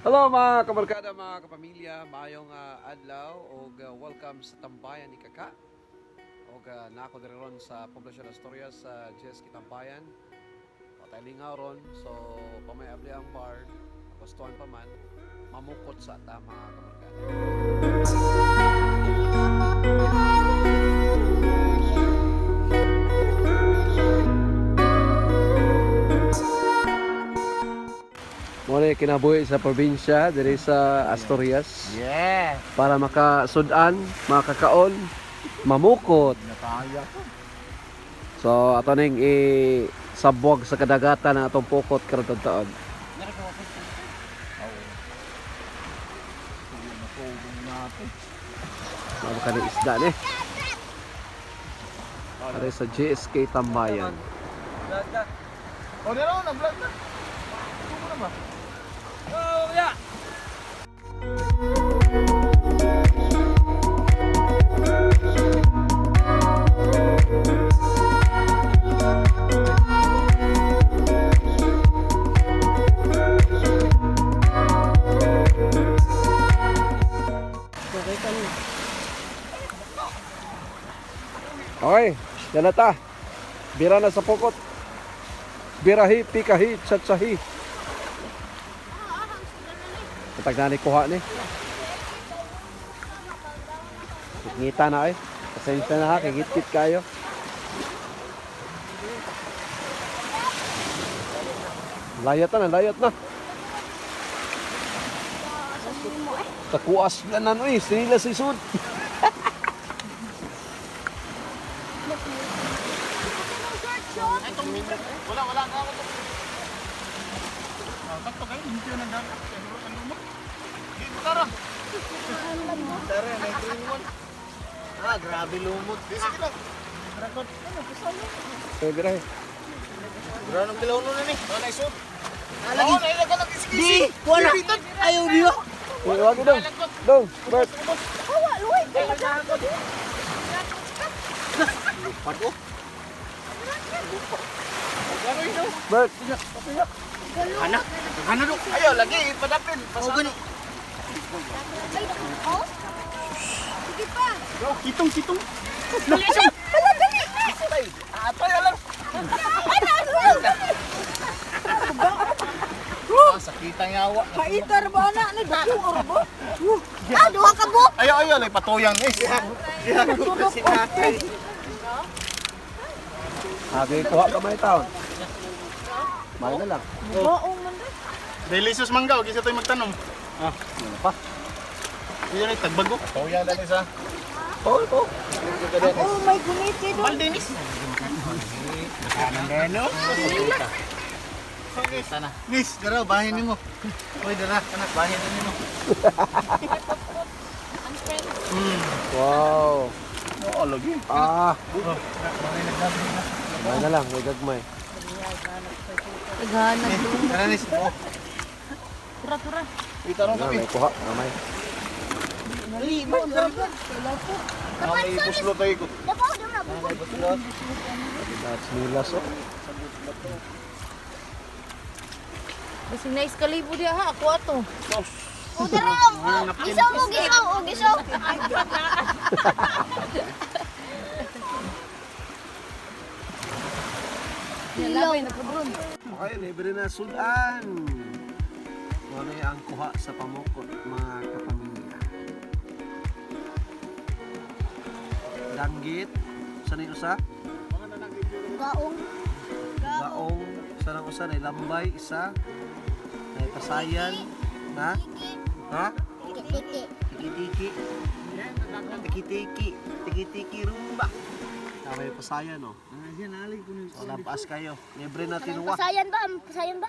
Hello mga kabarkada, mga kapamilya, maayong adlaw o welcome sa tambayan ni Kaka. O nako diri ron sa Poblacion Asturias sa GSK Tambayan. O tayo lingaw ron, so pamayabli ang bar, gustuhan pa man, mamukot sa ta mga kabarkada. Muna kinabuhi sa probinsya diri sa Asturias Yeah. para makasudan, makakaon, mamukot. Nakaya ko. So ato ning sabwag sa kadagatan ang atong pukot karon taon. Mga kani isda ni. Para sa GSK Tambayan. Oh, dito na vlog na. Tumo na ba? Oh, yeah. Okay, yan na ta. Bira na sa pukot. Birahi, pikahi, tsatsahi. Katag na ni kuha ni. Ngita na eh. Pasensya na ha, kigit-kit kayo. Layat na, layat na. Takuas na nano eh, sinila si Sud. Wala na ako to. Bakto kayo, hindi na dapat. Ano mo? Dito tara. Tara, may green one. Grabe lumot. Sige lang. Rakot. Ano, kasama? Birahi. Bro, nang kilaw nun na ni. Wala isod. Oo, nailag ka lang Di, wala. Ayaw niyo. Wag dong. Dong, Bert. Hawa, luway. Lupat ko. Gano'n yun? Bert. Anak. Ano do? Ayaw, lagi. Padapin. Pasano. Oh? Sige pa. Bro, kitong. Dali. Hala, dali. Atay, alam. Sakitan yawa. Kaitar ba na? Ano ba yung orbo? Duha ka bo. Ayaw, lay patuyang eh. Tulog ko. Sabi, kuha ka may taon. Mahal na lang. Baong man rin. Delicious mangga, kisa tayo magtanong. Ano pa? Iyan ay tagbago. Tuyang dan isa. Oo. Oh, may gumiti doon. Maldinis. Kanan deno. Sana. Nis, dara bahin nimo. Oy, dara anak bahin nimo. Wow. Oo, lagi. Mahal na lang, may gagmay. Naghanap doon. Dara nis. Oh, Tura. kita ron kami. May kuha, kamay. Mali, mo. Wala po. May buslo tayo ko. Dapat ako na. That's nilas oh. Kasi nice kalibo diya ha. Ako ato. O darong, gisaw mo, gisaw. Lalabay na po doon. Okay, libre na sudan. Wala ang kuha sa pamukot, mga kapamilya. Danggit, saan yung usa? Gaong. Gaong, saan ang usa? Lambay, isa. Pasayan, na? Ha? Tiki-tiki. Tiki-tiki. Tiki-tiki rumba. May pasayan, no? So, lampas kayo. Libre na tinuwa. Pasayan ba? Pasayan ba?